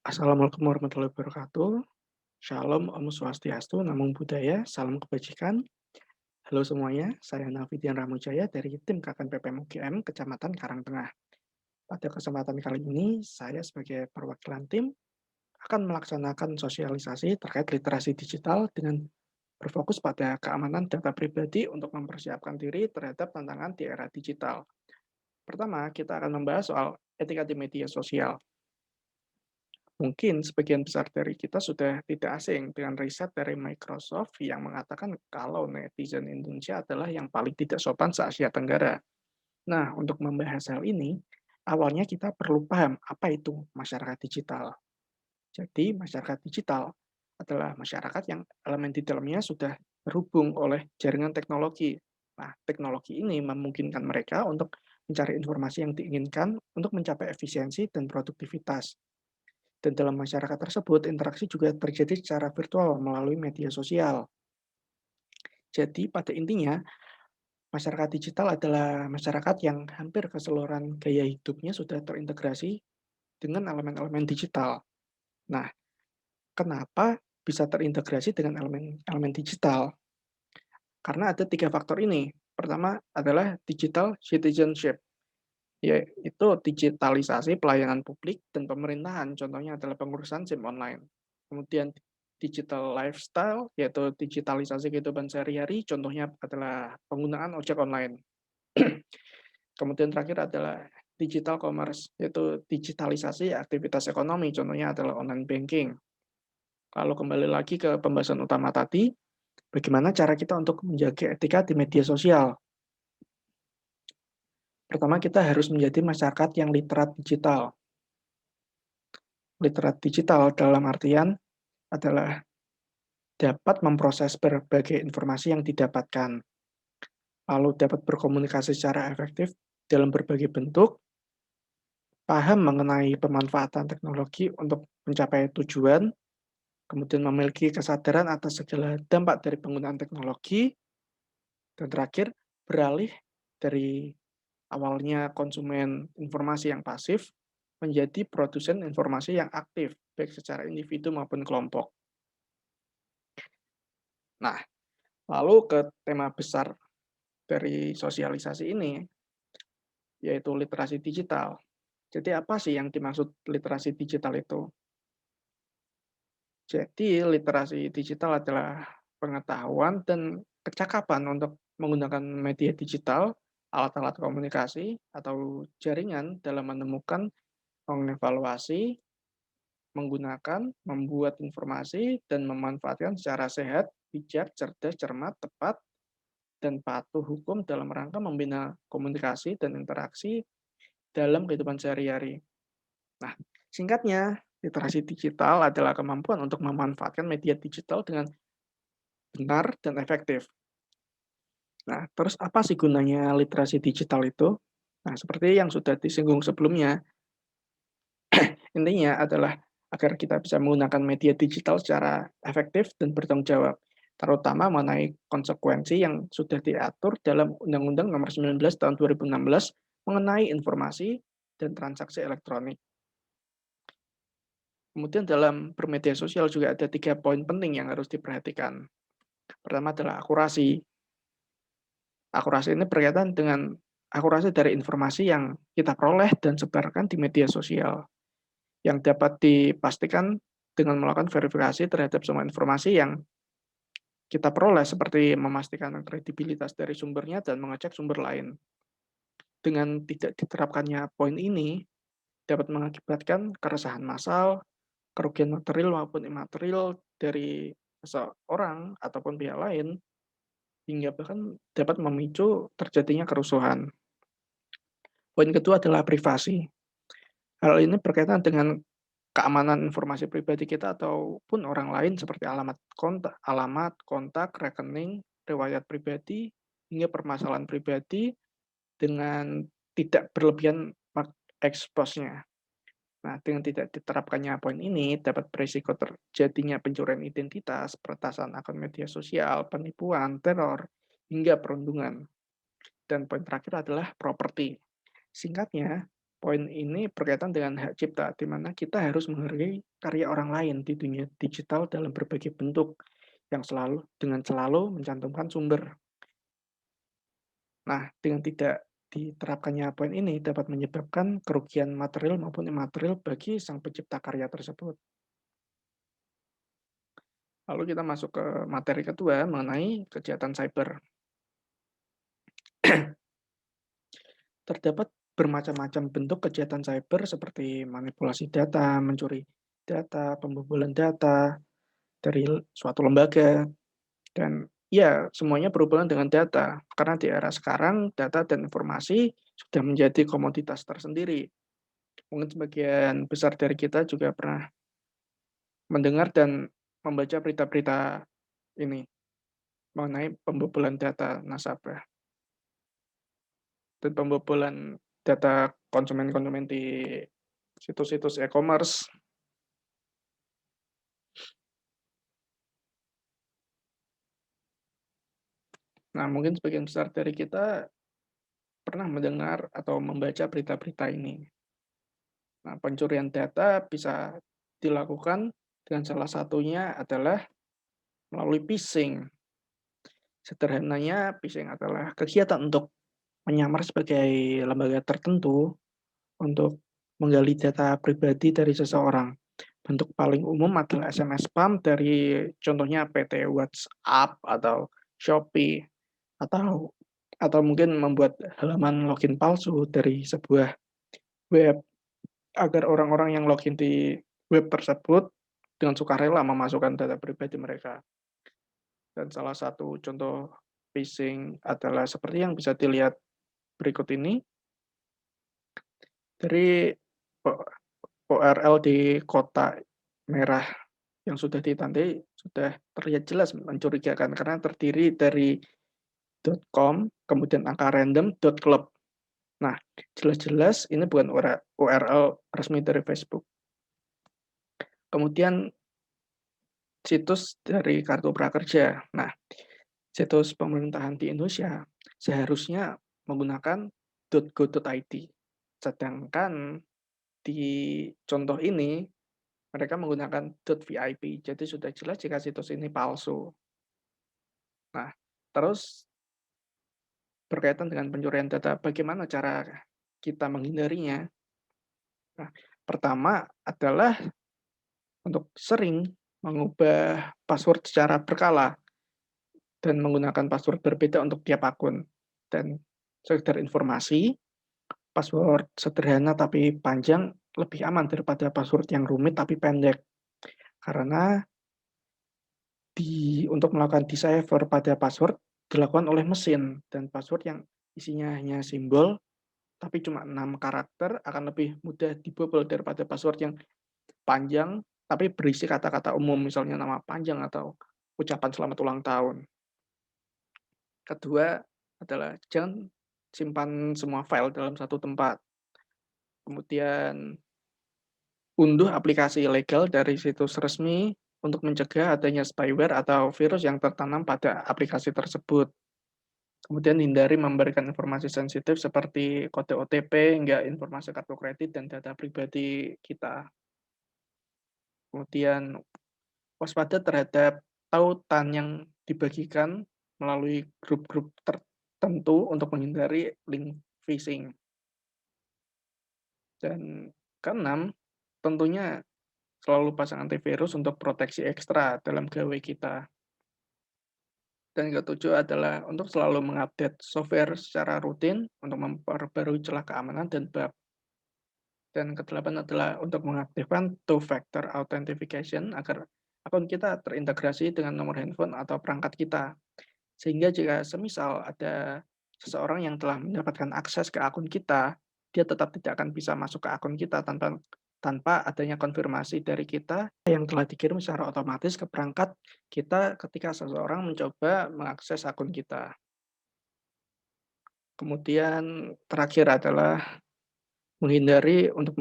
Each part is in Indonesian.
Assalamualaikum warahmatullahi wabarakatuh. Shalom, Om Swastiastu, Namo Buddhaya, salam kebajikan. Halo semuanya, saya Nafidian Ramujaya dari tim KKN UGM Kecamatan Karangtengah. Pada kesempatan kali ini, saya sebagai perwakilan tim akan melaksanakan sosialisasi terkait literasi digital dengan berfokus pada keamanan data pribadi untuk mempersiapkan diri terhadap tantangan di era digital. Pertama, kita akan membahas soal etika di media sosial. Mungkin sebagian besar dari kita sudah tidak asing dengan riset dari Microsoft yang mengatakan kalau netizen Indonesia adalah yang paling tidak sopan se-Asia Tenggara. Nah, untuk membahas hal ini, awalnya kita perlu paham apa itu masyarakat digital. Jadi, masyarakat digital adalah masyarakat yang elemen di dalamnya sudah terhubung oleh jaringan teknologi. Nah, teknologi ini memungkinkan mereka untuk mencari informasi yang diinginkan untuk mencapai efisiensi dan produktivitas. Dan dalam masyarakat tersebut, interaksi juga terjadi secara virtual melalui media sosial. Jadi, pada intinya, masyarakat digital adalah masyarakat yang hampir keseluruhan gaya hidupnya sudah terintegrasi dengan elemen-elemen digital. Nah, kenapa bisa terintegrasi dengan elemen-elemen digital? Karena ada tiga faktor ini. Pertama adalah digital citizenship, yaitu digitalisasi pelayanan publik dan pemerintahan, contohnya adalah pengurusan SIM online. Kemudian digital lifestyle, yaitu digitalisasi kehidupan sehari-hari, contohnya adalah penggunaan ojek online. Kemudian terakhir adalah digital commerce, yaitu digitalisasi aktivitas ekonomi, contohnya adalah online banking. Lalu kembali lagi ke pembahasan utama tadi, bagaimana cara kita untuk menjaga etika di media sosial. Pertama, kita harus menjadi masyarakat yang literat digital. Literat digital dalam artian adalah dapat memproses berbagai informasi yang didapatkan, lalu dapat berkomunikasi secara efektif dalam berbagai bentuk, paham mengenai pemanfaatan teknologi untuk mencapai tujuan, kemudian memiliki kesadaran atas segala dampak dari penggunaan teknologi, dan terakhir beralih dari awalnya konsumen informasi yang pasif menjadi produsen informasi yang aktif, baik secara individu maupun kelompok. Nah, lalu ke tema besar dari sosialisasi ini, yaitu literasi digital. Jadi apa sih yang dimaksud literasi digital itu? Jadi literasi digital adalah pengetahuan dan kecakapan untuk menggunakan media digital, alat-alat komunikasi, atau jaringan dalam menemukan, mengevaluasi, menggunakan, membuat informasi, dan memanfaatkan secara sehat, bijak, cerdas, cermat, tepat, dan patuh hukum dalam rangka membina komunikasi dan interaksi dalam kehidupan sehari-hari. Nah, singkatnya, literasi digital adalah kemampuan untuk memanfaatkan media digital dengan benar dan efektif. Nah, terus apa sih gunanya literasi digital itu? Nah, seperti yang sudah disinggung sebelumnya, intinya adalah agar kita bisa menggunakan media digital secara efektif dan bertanggung jawab, terutama mengenai konsekuensi yang sudah diatur dalam Undang-Undang Nomor 19 Tahun 2016 mengenai informasi dan transaksi elektronik. Kemudian dalam bermedia sosial juga ada 3 poin penting yang harus diperhatikan. Pertama adalah akurasi. Akurasi ini berkaitan dengan akurasi dari informasi yang kita peroleh dan sebarkan di media sosial, yang dapat dipastikan dengan melakukan verifikasi terhadap semua informasi yang kita peroleh, seperti memastikan kredibilitas dari sumbernya dan mengecek sumber lain. Dengan tidak diterapkannya poin ini, dapat mengakibatkan keresahan massal, kerugian material maupun imaterial dari seseorang ataupun pihak lain, hingga bahkan dapat memicu terjadinya kerusuhan. Poin kedua adalah privasi. Hal ini berkaitan dengan keamanan informasi pribadi kita ataupun orang lain seperti alamat, kontak, rekening, riwayat pribadi, hingga permasalahan pribadi dengan tidak berlebihan expose-nya. Nah, dengan tidak diterapkannya poin ini, dapat berisiko terjadinya pencurian identitas, peretasan akun media sosial, penipuan, teror, hingga perundungan. Dan poin terakhir adalah properti. Singkatnya, Poin ini berkaitan dengan hak cipta, di mana kita harus menghargai karya orang lain di dunia digital dalam berbagai bentuk yang selalu mencantumkan sumber. Nah, dengan tidak diterapkannya poin ini dapat menyebabkan kerugian material maupun imaterial bagi sang pencipta karya tersebut. Lalu kita masuk ke materi kedua mengenai kejahatan cyber. Terdapat bermacam-macam bentuk kejahatan cyber seperti manipulasi data, mencuri data, pembobolan data dari suatu lembaga, dan ya semuanya berhubungan dengan data. Karena di era sekarang data dan informasi sudah menjadi komoditas tersendiri. Mungkin sebagian besar dari kita juga pernah mendengar dan membaca berita-berita ini mengenai pembobolan data nasabah dan pembobolan data konsumen-konsumen di situs-situs e-commerce. Nah, mungkin sebagian besar dari kita pernah mendengar atau membaca berita-berita ini. Nah, pencurian data bisa dilakukan dengan salah satunya adalah melalui phishing. Sederhananya, phishing adalah kegiatan untuk menyamar sebagai lembaga tertentu untuk menggali data pribadi dari seseorang. Bentuk paling umum adalah SMS spam dari contohnya PT WhatsApp atau Shopee, atau mungkin membuat halaman login palsu dari sebuah web agar orang-orang yang login di web tersebut dengan sukarela memasukkan data pribadi mereka. Dan salah satu contoh phishing adalah seperti yang bisa dilihat berikut ini, dari URL di kotak merah yang sudah ditandai sudah terlihat jelas mencurigakan karena terdiri dari .com, kemudian angka random, .club. Nah, jelas-jelas ini bukan URL resmi dari Facebook. Kemudian situs dari Kartu Prakerja. Nah, situs pemerintahan di Indonesia seharusnya menggunakan .go.id. Sedangkan di contoh ini mereka menggunakan .vip. Jadi sudah jelas jika situs ini palsu. Nah, terus berkaitan dengan pencurian data, bagaimana cara kita menghindarinya? Nah, pertama adalah untuk sering mengubah password secara berkala dan menggunakan password berbeda untuk tiap akun. Dan sekedar informasi, password sederhana tapi panjang lebih aman daripada password yang rumit tapi pendek. Karena untuk melakukan decipher pada password dilakukan oleh mesin, dan password yang isinya hanya simbol tapi cuma 6 karakter akan lebih mudah dibobol daripada password yang panjang tapi berisi kata-kata umum, misalnya nama panjang atau ucapan selamat ulang tahun. Kedua adalah jangan simpan semua file dalam satu tempat. Kemudian unduh aplikasi ilegal dari situs resmi untuk mencegah adanya spyware atau virus yang tertanam pada aplikasi tersebut. Kemudian hindari memberikan informasi sensitif seperti kode OTP hingga informasi kartu kredit dan data pribadi kita. Kemudian waspada terhadap tautan yang dibagikan melalui grup-grup tertentu untuk menghindari link phishing. Dan keenam, tentunya selalu pasang antivirus untuk proteksi ekstra dalam gawai kita. Dan ketujuh adalah untuk selalu mengupdate software secara rutin untuk memperbarui celah keamanan dan bug. Dan kedelapan adalah untuk mengaktifkan two-factor authentication agar akun kita terintegrasi dengan nomor handphone atau perangkat kita. Sehingga jika semisal ada seseorang yang telah mendapatkan akses ke akun kita, dia tetap tidak akan bisa masuk ke akun kita tanpa adanya konfirmasi dari kita yang telah dikirim secara otomatis ke perangkat kita ketika seseorang mencoba mengakses akun kita. Kemudian terakhir adalah menghindari untuk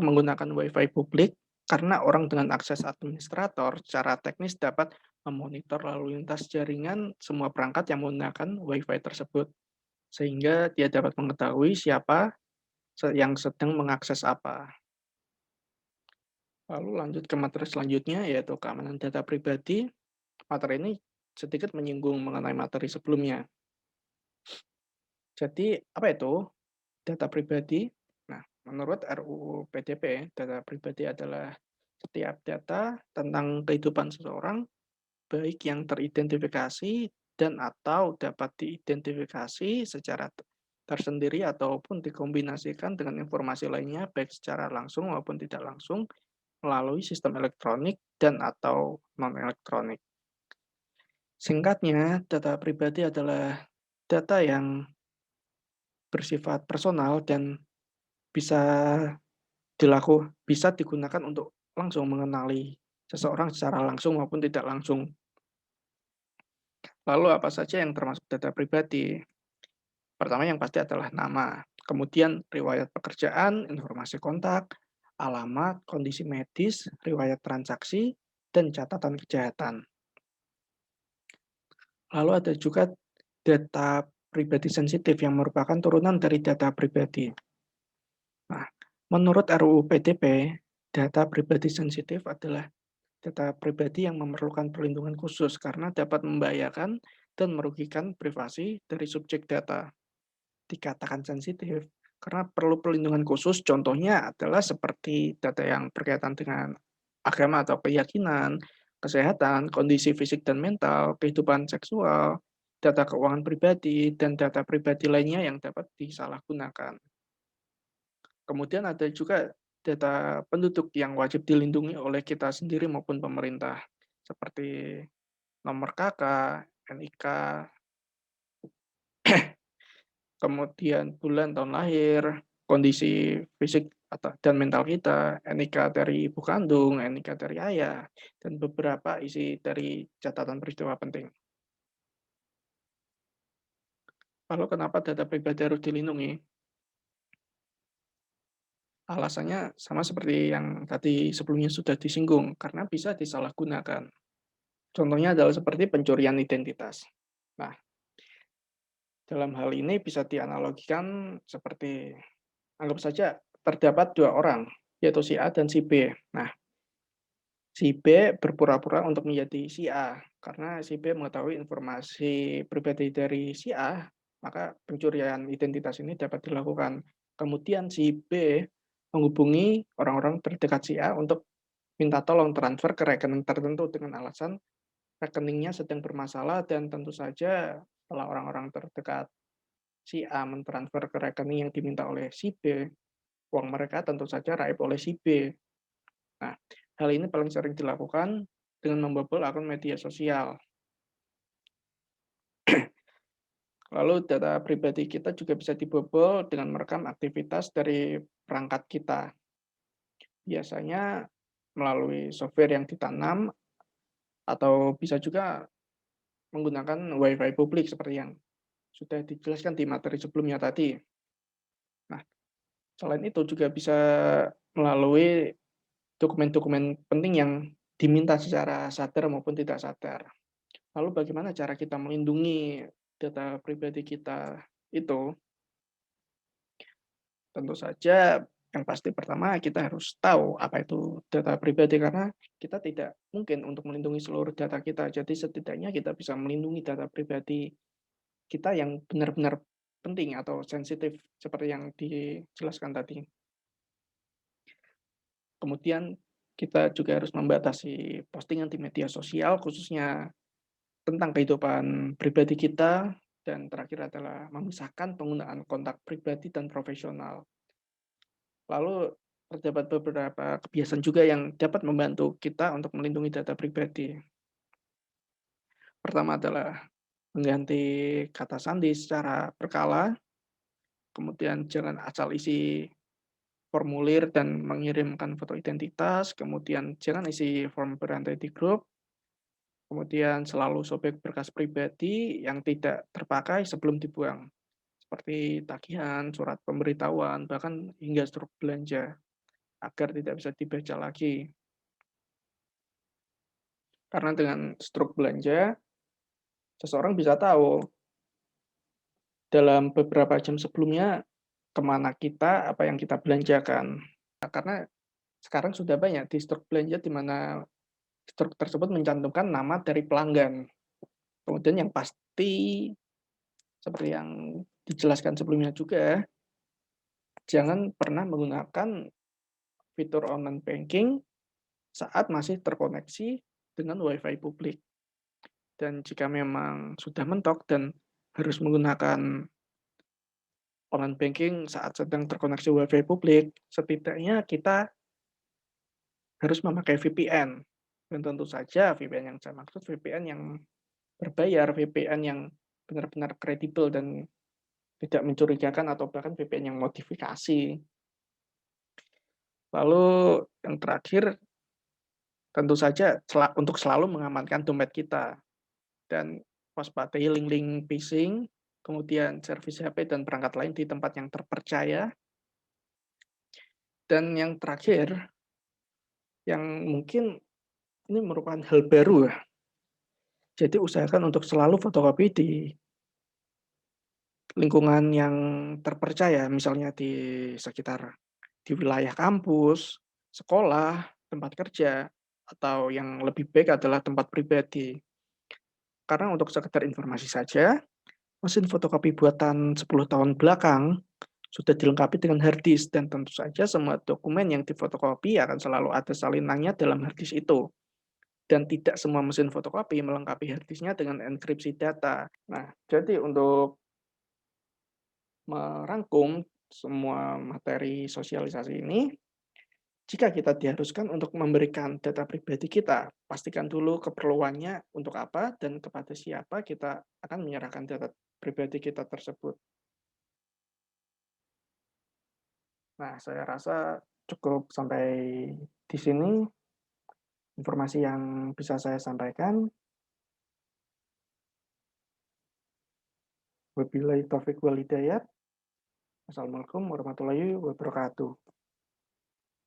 menggunakan Wi-Fi publik, karena orang dengan akses administrator secara teknis dapat memonitor lalu lintas jaringan semua perangkat yang menggunakan Wi-Fi tersebut, sehingga dia dapat mengetahui siapa yang sedang mengakses apa. Lalu lanjut ke materi selanjutnya, yaitu keamanan data pribadi. Materi ini sedikit menyinggung mengenai materi sebelumnya. Jadi, apa itu data pribadi? Nah, menurut RUU PDP, data pribadi adalah setiap data tentang kehidupan seseorang, baik yang teridentifikasi dan atau dapat diidentifikasi secara tersendiri ataupun dikombinasikan dengan informasi lainnya, baik secara langsung maupun tidak langsung, melalui sistem elektronik dan atau non-elektronik. Singkatnya, data pribadi adalah data yang bersifat personal dan bisa bisa digunakan untuk langsung mengenali seseorang secara langsung maupun tidak langsung. Lalu apa saja yang termasuk data pribadi? Pertama yang pasti adalah nama, kemudian riwayat pekerjaan, informasi kontak, alamat, kondisi medis, riwayat transaksi, dan catatan kejahatan. Lalu ada juga data pribadi sensitif yang merupakan turunan dari data pribadi. Nah, menurut RUU PDP, data pribadi sensitif adalah data pribadi yang memerlukan perlindungan khusus karena dapat membahayakan dan merugikan privasi dari subjek data. Dikatakan sensitif karena perlu perlindungan khusus, contohnya adalah seperti data yang berkaitan dengan agama atau keyakinan, kesehatan, kondisi fisik dan mental, kehidupan seksual, data keuangan pribadi, dan data pribadi lainnya yang dapat disalahgunakan. Kemudian ada juga data penduduk yang wajib dilindungi oleh kita sendiri maupun pemerintah, seperti nomor KK, NIK, kemudian bulan tahun lahir, kondisi fisik dan mental kita, NIK dari ibu kandung, NIK dari ayah, dan beberapa isi dari catatan peristiwa penting. Lalu kenapa data pribadi harus dilindungi? Alasannya sama seperti yang tadi sebelumnya sudah disinggung, karena bisa disalahgunakan. Contohnya adalah seperti pencurian identitas. Nah, dalam hal ini bisa dianalogikan seperti, anggap saja terdapat dua orang, yaitu si A dan si B. Nah, si B berpura-pura untuk menjadi si A, karena si B mengetahui informasi pribadi dari si A, maka pencurian identitas ini dapat dilakukan. Kemudian si B menghubungi orang-orang terdekat si A untuk minta tolong transfer ke rekening tertentu dengan alasan rekeningnya sedang bermasalah dan tentu saja setelah orang-orang terdekat si A mentransfer ke rekening yang diminta oleh si B, uang mereka tentu saja raib oleh si B. Nah, hal ini paling sering dilakukan dengan membobol akun media sosial. Lalu data pribadi kita juga bisa dibobol dengan merekam aktivitas dari perangkat kita. Biasanya melalui software yang ditanam atau bisa juga menggunakan WiFi publik seperti yang sudah dijelaskan di materi sebelumnya tadi. Nah, selain itu juga bisa melalui dokumen-dokumen penting yang diminta secara sadar maupun tidak sadar. Lalu bagaimana cara kita melindungi data pribadi kita itu? Tentu saja yang pasti pertama kita harus tahu apa itu data pribadi karena kita tidak mungkin untuk melindungi seluruh data kita. Jadi setidaknya kita bisa melindungi data pribadi kita yang benar-benar penting atau sensitif seperti yang dijelaskan tadi. Kemudian kita juga harus membatasi postingan di media sosial khususnya tentang kehidupan pribadi kita, dan terakhir adalah memisahkan penggunaan kontak pribadi dan profesional. Lalu terdapat beberapa kebiasaan juga yang dapat membantu kita untuk melindungi data pribadi. Pertama adalah mengganti kata sandi secara berkala, kemudian jangan asal isi formulir dan mengirimkan foto identitas, kemudian jangan isi form berantai di grup, kemudian selalu sobek berkas pribadi yang tidak terpakai sebelum dibuang, seperti tagihan, surat pemberitahuan, bahkan hingga struk belanja, agar tidak bisa dibaca lagi. Karena dengan struk belanja, seseorang bisa tahu dalam beberapa jam sebelumnya kemana kita, apa yang kita belanjakan. Nah, karena sekarang sudah banyak di struk belanja di mana struk tersebut mencantumkan nama dari pelanggan. Kemudian yang pasti, seperti yang dijelaskan sebelumnya juga, jangan pernah menggunakan fitur online banking saat masih terkoneksi dengan WiFi publik. Dan jika memang sudah mentok dan harus menggunakan online banking saat sedang terkoneksi WiFi publik, setidaknya kita harus memakai VPN. Dan tentu saja VPN yang saya maksud VPN yang berbayar, VPN yang benar-benar kredibel dan tidak mencurigakan atau bahkan VPN yang modifikasi. Lalu yang terakhir, tentu saja untuk selalu mengamankan dompet kita dan waspadai link-link phishing, kemudian servis HP dan perangkat lain di tempat yang terpercaya. Dan yang terakhir, yang mungkin ini merupakan hal baru ya, jadi usahakan untuk selalu fotokopi di lingkungan yang terpercaya, misalnya di sekitar di wilayah kampus, sekolah, tempat kerja, atau yang lebih baik adalah tempat pribadi. Karena untuk sekedar informasi saja, mesin fotokopi buatan 10 tahun belakang sudah dilengkapi dengan hard disk dan tentu saja semua dokumen yang difotokopi akan selalu ada salinannya dalam hard disk itu. Dan tidak semua mesin fotokopi melengkapi hard disknya dengan enkripsi data. Nah, jadi untuk merangkum semua materi sosialisasi ini, jika kita diharuskan untuk memberikan data pribadi kita, pastikan dulu keperluannya untuk apa dan kepada siapa kita akan menyerahkan data pribadi kita tersebut. Nah, saya rasa cukup sampai di sini informasi yang bisa saya sampaikan. Wabillahi taufiq wal hidayah. Wassalamualaikum warahmatullahi wabarakatuh.